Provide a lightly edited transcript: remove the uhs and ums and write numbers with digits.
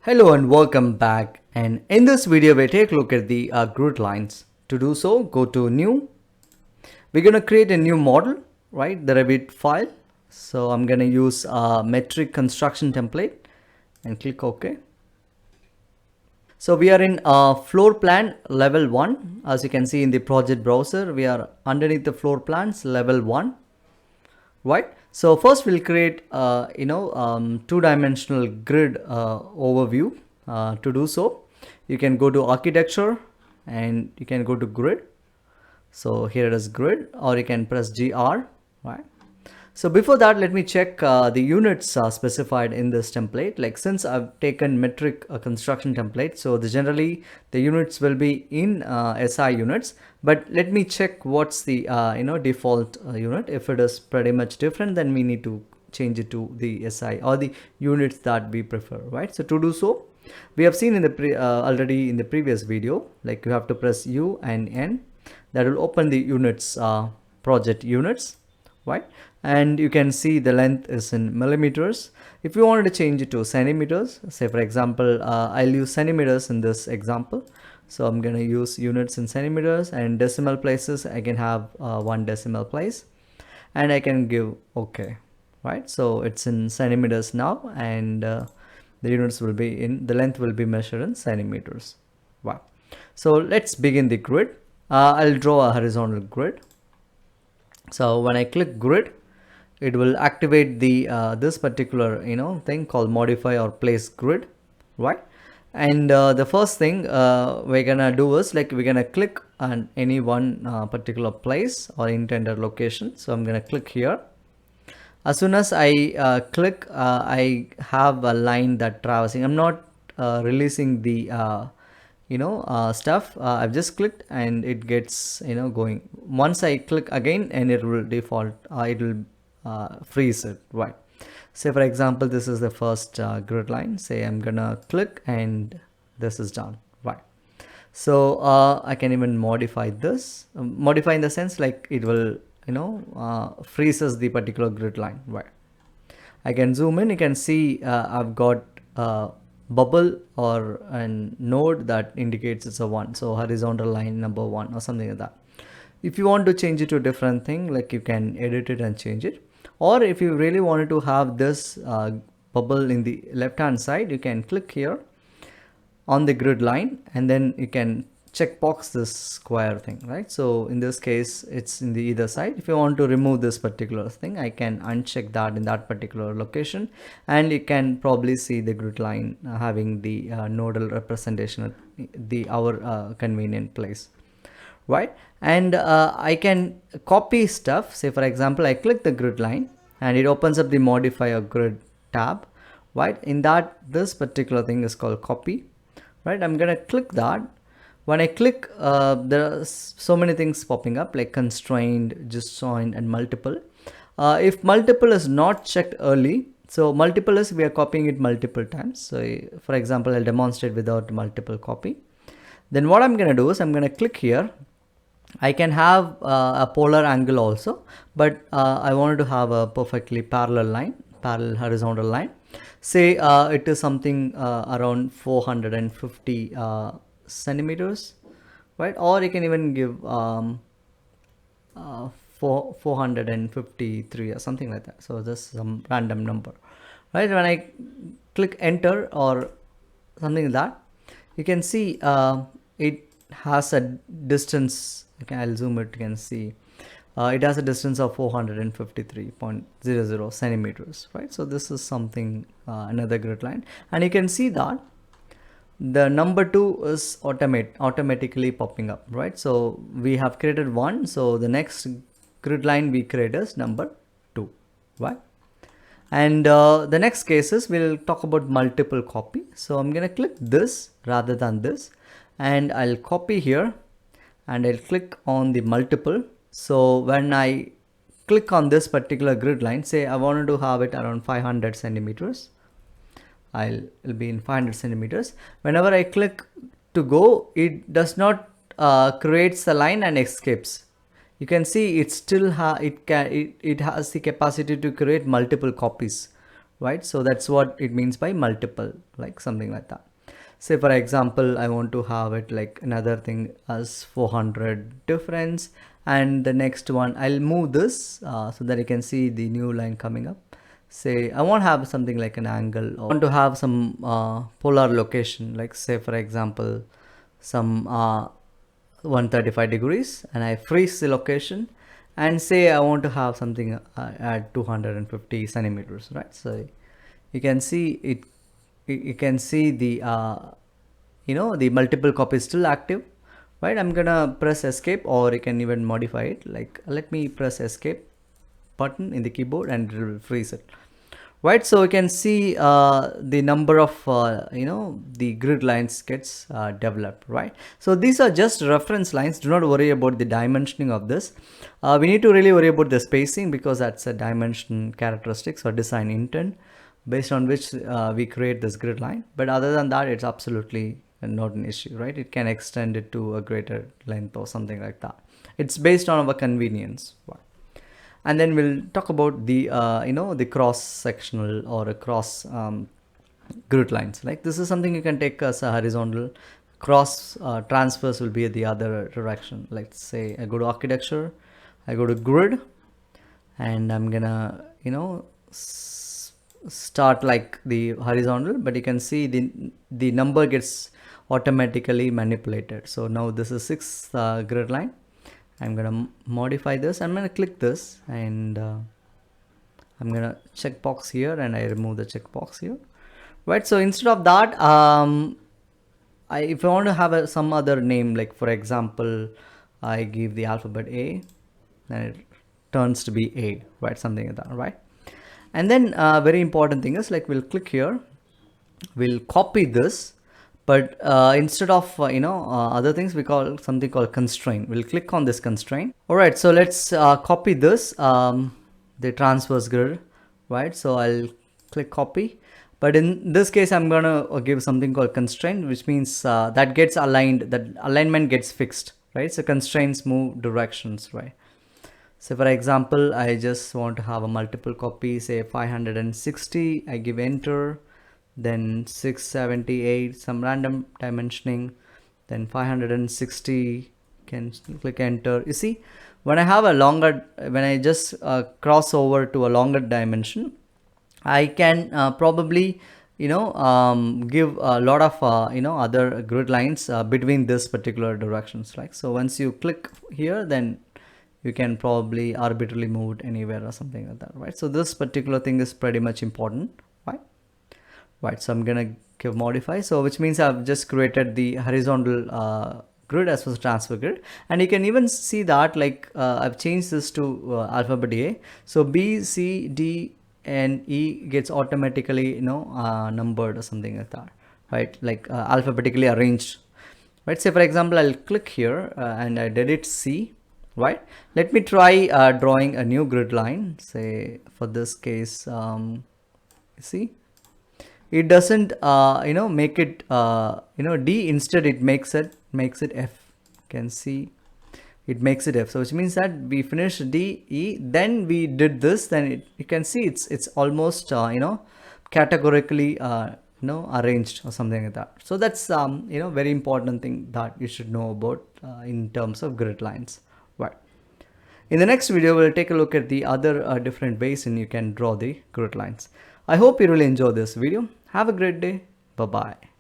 Hello and welcome back, and in this video we take a look at the grid lines. To do so, go to new. We're going to create a new model, right? The Revit file. So I'm going to use a metric construction template and click OK. So we are in floor plan level 1. As you can see in the project browser, we are underneath the floor plans level 1. Right, so first we'll create two-dimensional grid overview. To do so, you can go to architecture and you can go to grid. So here it is grid, or you can press GR. Right, so before that, let me check the units specified in this template. Like, since I've taken metric construction template, so generally the units will be in SI units. But let me check what's the default unit. If it is pretty much different, then we need to change it to the SI or the units that we prefer. Right. So to do so, we have seen in the already in the previous video, like you have to press U and N. That will open the units project units. Right, and you can see the length is in millimeters. If you wanted to change it to centimeters, say for example, I'll use centimeters in this example. So I'm going to use units in centimeters, and decimal places I can have 1 decimal place, and I can give OK. Right, so it's in centimeters now, and the units will be in, the length will be measured in centimeters. Wow. So let's begin the grid. I'll draw a horizontal grid. So when I click grid, it will activate the this particular thing called modify or place grid, right? And the first thing we're gonna do is, like, we're gonna click on any one particular place or intended location. So I'm gonna click here. As soon as I click, I have a line that traversing. I'm not releasing the stuff. I've just clicked and it gets going. Once I click again, and it will default, it will freeze it. Right, say for example, this is the first grid line. Say I'm gonna click and this is done. Right, so I can even modify this, modify in the sense like it will freezes the particular grid line. Right, I can zoom in. You can see I've got bubble or a node that indicates it's a 1, so horizontal line number 1 or something like that. If you want to change it to a different thing, like, you can edit it and change it. Or if you really wanted to have this bubble in the left hand side, you can click here on the grid line, and then you can checkbox this square thing, right? So in this case, it's in the either side. If you want to remove this particular thing, I can uncheck that in that particular location, and you can probably see the grid line having the nodal representation at the our convenient place, right? And I can copy stuff. Say for example, I click the grid line and it opens up the modify or grid tab, right? In that, this particular thing is called copy. Right, I'm gonna click that. When I click, there are so many things popping up, like constrained, disjoint, and multiple. If multiple is not checked early, so multiple is we are copying it multiple times. So for example, I'll demonstrate without multiple copy. Then what I'm gonna do is I'm gonna click here. I can have a polar angle also, but I wanted to have a perfectly parallel line, parallel horizontal line. Say it is something around 450 centimeters, right? Or you can even give 453 or something like that. So just some random number, right? When I click enter or something like that, you can see it has a distance. Okay, I'll zoom it. You can see it has a distance of 453.00 centimeters, right? So this is something another grid line, and you can see that the number 2 is automatically popping up, right? So we have created 1, so the next grid line we create is number 2, right? And the next cases we'll talk about multiple copy. So I'm gonna click this rather than this, and I'll copy here, and I'll click on the multiple. So when I click on this particular grid line, say I wanted to have it around 500 centimeters, it'll be in 500 centimeters. Whenever I click to go, it does not creates the line and escapes. You can see it still it has the capacity to create multiple copies, right? So that's what it means by multiple, like something like that. Say for example, I want to have it like another thing as 400 difference, and the next one I'll move this so that you can see the new line coming up. Say I want to have something like an angle, or want to have some polar location, like say for example some 135 degrees, and I freeze the location and say I want to have something at 250 centimeters, right? So you can see it, you can see the the multiple copy is still active, right? I'm gonna press escape, or you can even modify it, like let me press escape button in the keyboard and it will freeze it, right? So you can see the number of the grid lines gets developed, right? So these are just reference lines. Do not worry about the dimensioning of this. We need to really worry about the spacing, because that's a dimension characteristics or design intent based on which we create this grid line. But other than that, it's absolutely not an issue, right? It can extend it to a greater length or something like that. It's based on our convenience. Right? And then we'll talk about the the cross sectional or a cross grid lines. Like this is something you can take as a horizontal. Cross transfers will be the other direction. Let's say I go to architecture, I go to grid, and I'm gonna start like the horizontal, but you can see the number gets automatically manipulated. So now this is 6th grid line. I'm gonna modify this. I'm gonna click this, and I'm gonna check box here, and I remove the checkbox here, right? So instead of that, if I want to have some other name, like for example I give the alphabet A, then it turns to be A, right? Something like that, right? And then very important thing is, like, we'll click here, we'll copy this, but instead of other things, we call something called constraint. We'll click on this constraint. All right, so let's copy this, the transverse grid, right? So I'll click copy, but in this case I'm gonna give something called constraint, which means that gets aligned, that alignment gets fixed, right? So constraints move directions, right? So for example, I just want to have a multiple copy, say 560, I give enter, then 678, some random dimensioning, then 560, can click enter. You see, when I have a longer, when I just cross over to a longer dimension, I can probably give a lot of other grid lines between this particular directions. Like, so once you click here, then you can probably arbitrarily move it anywhere or something like that, right? So this particular thing is pretty much important, right? So I'm gonna give modify, so which means I've just created the horizontal grid as well as transfer grid, and you can even see that, like, I've changed this to alphabet A, so B, C, D and E gets automatically numbered or something like that, right? Like alphabetically arranged, right? Say for example I'll click here and I edit C, right? Let me try drawing a new grid line. Say for this case, see, it doesn't make it D, instead it makes it F. You can see it makes it F, so which means that we finished D, E, then we did this, then you can see it's almost categorically arranged or something like that. So that's very important thing that you should know about in terms of grid lines, right? In the next video, we'll take a look at the other different ways in you can draw the grid lines. I hope you really enjoy this video. Have a great day. Bye bye.